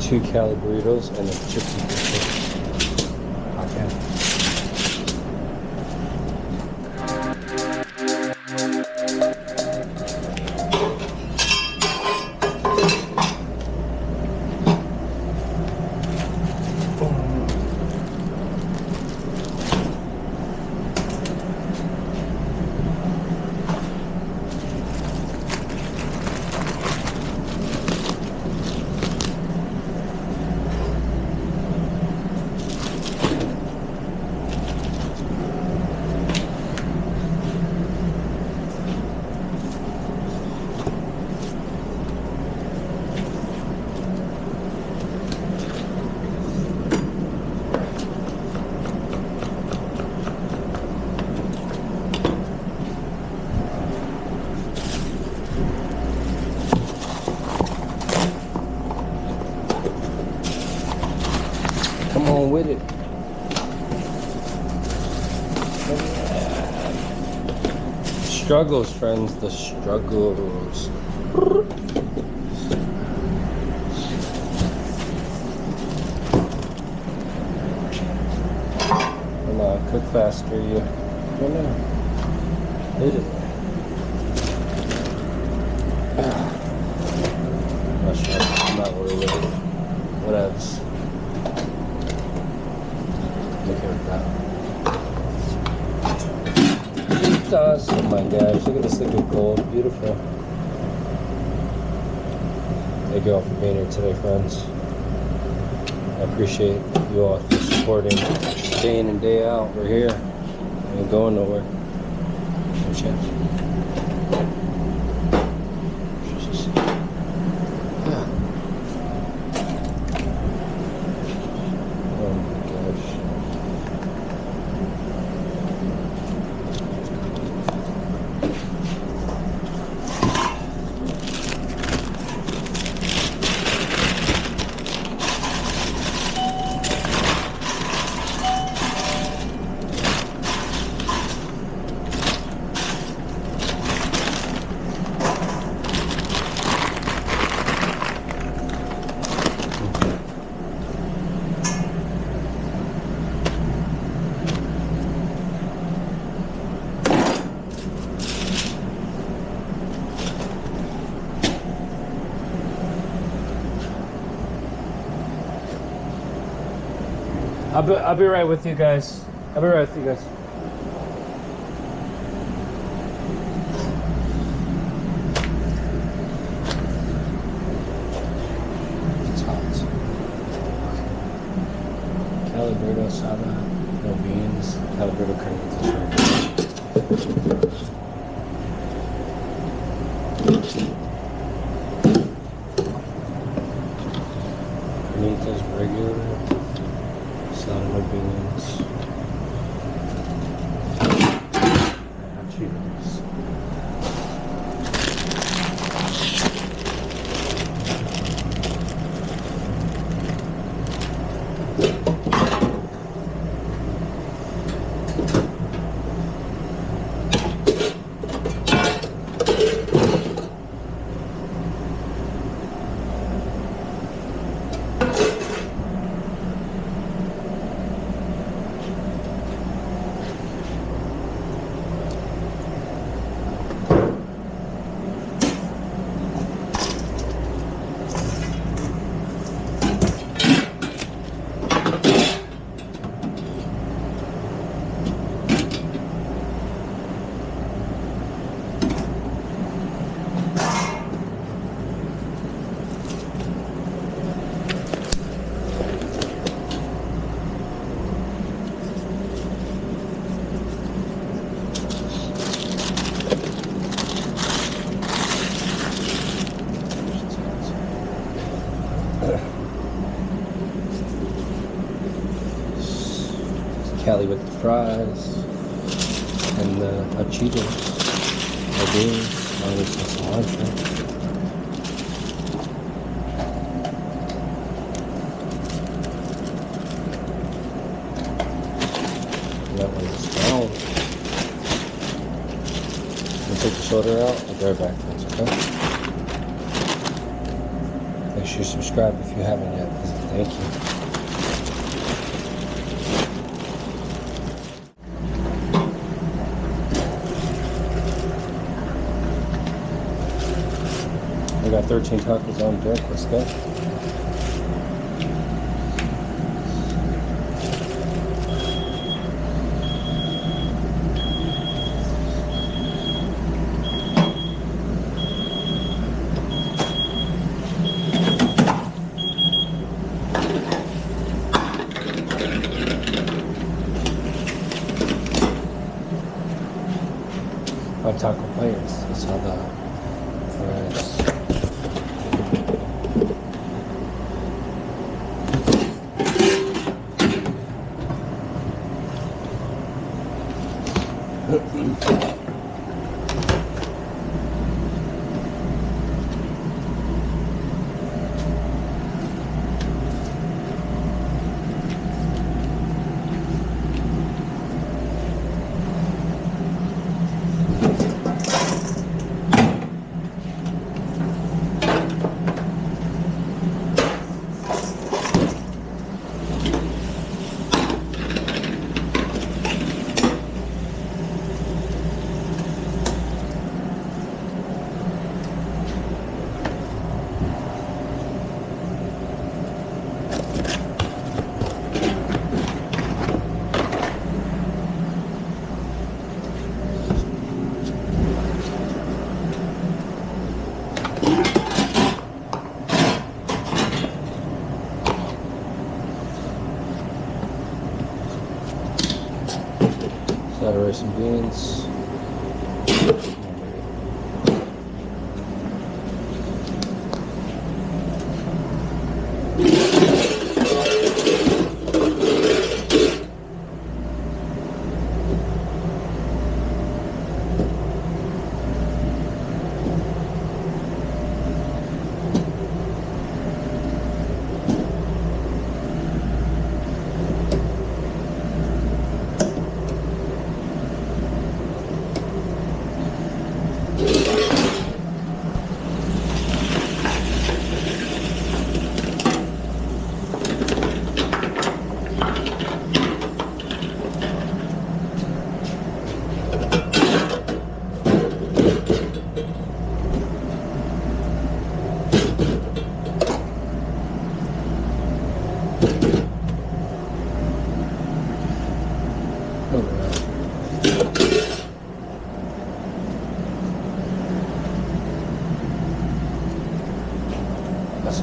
2 Cali burritos and a chips and fish. Okay. Come on with it. Struggles, friends, the struggles. Come on, cook faster, you. Come on. Hit it. Not sure. I'm not worried with it. Whatevs. Look at that. Burritos. Oh my gosh, look at this liquid gold. Beautiful. Thank you all for being here today, friends. I appreciate you all for supporting day in and day out. We're here. We ain't going nowhere. No chance. Oh my gosh. I'll be right with you guys. I'll be right with you guys. It's hot. Calibrado sada, no beans. Calibrado carnitas regular. Salad with beans. Cheetos. Cali with the fries and the Cheetos, the beans, minus the cilantro. That one's down. I'm gonna take the shoulder out. I'll be right back, friends, okay? Make sure you subscribe if you haven't yet. Thank you. We got 13 tacos on deck. Let's go. Five taco plates. That's how the fries. Side of rice and beans.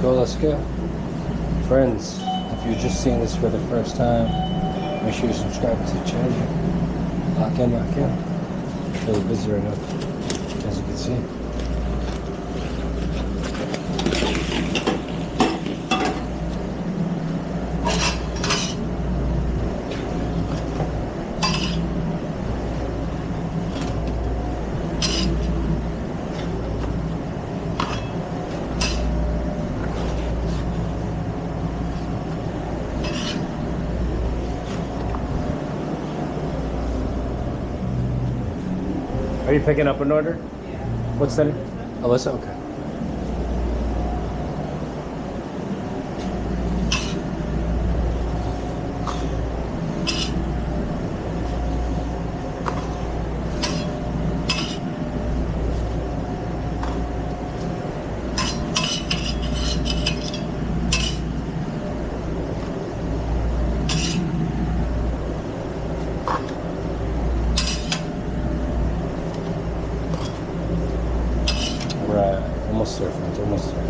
Let's go. Friends, if you're just seeing this for the first time, make sure you subscribe to the channel. Lock in. I'm really busy right now, as you can see. Are you picking up an order? Yeah. What's that? Alyssa? Okay. Right, almost there, friends, almost there.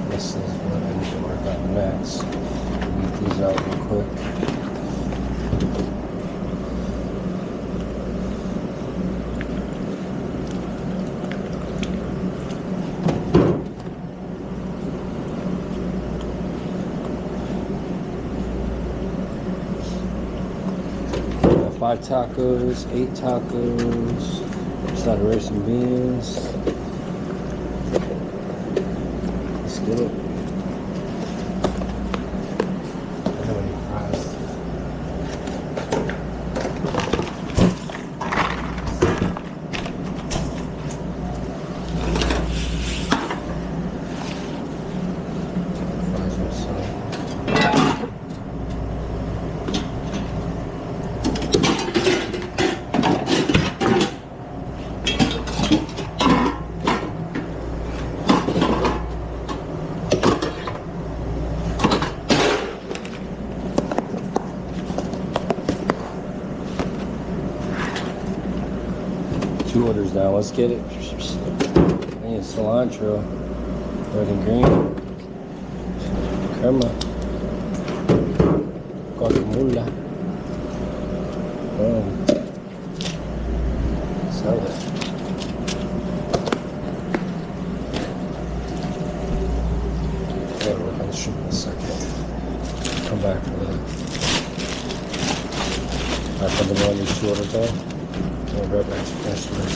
This is what I need to work on next. Get these out real quick. Five tacos, 8 tacos, side of rice and beans. Get it. I don't need fries. Fries myself. 2 orders now. Let's get it. I need cilantro, red and green, crema, guacamole. Boom. Sell it. Gotta work on the ship in a second. Come back for that. Alright, for the one these 2 orders on. We'll be right back to finish this.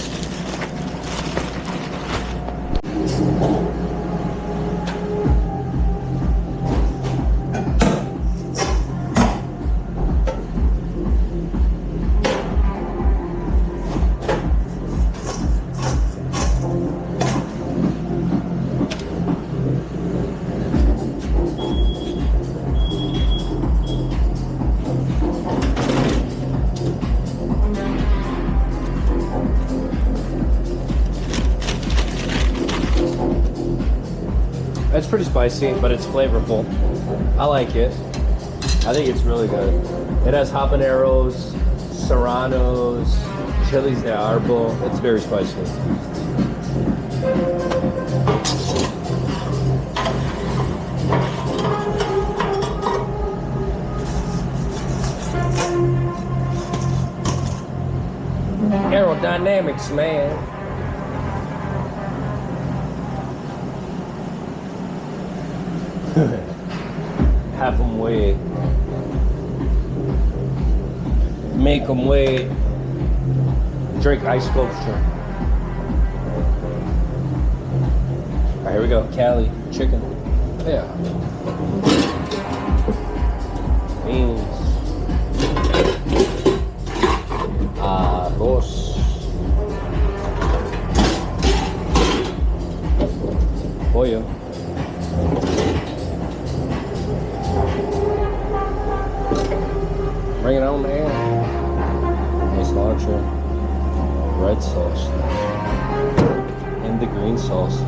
It's pretty spicy, but it's flavorful. I like it. I think it's really good. It has habaneros, serranos, chilies de árbol. It's very spicy. Aerodynamics, man. Have them wait. Make them wait. Drink ice sculpture. Alright, here we go. Cali chicken. Yeah. Beans. Arroz. Pollo. Bring it on, man. Nice cilantro. Red sauce. And the green sauce.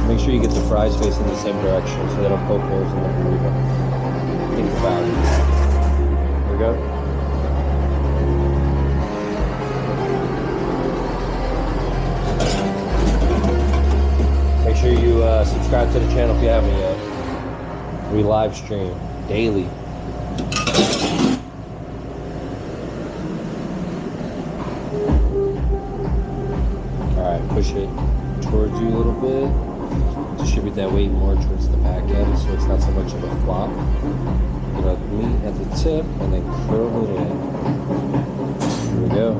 Make sure you get the fries facing the same direction so they don't poke holes in the burrito. Think about it. Here we go. Make sure you subscribe to the channel if you haven't yet. We live stream daily. Alright, push it towards you a little bit. Distribute that weight more towards the back end so it's not so much of a flop. Get the meat at the tip and then curl it in. Here we go.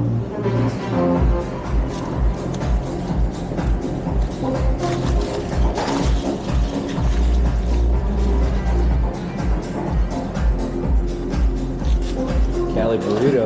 Cali burrito.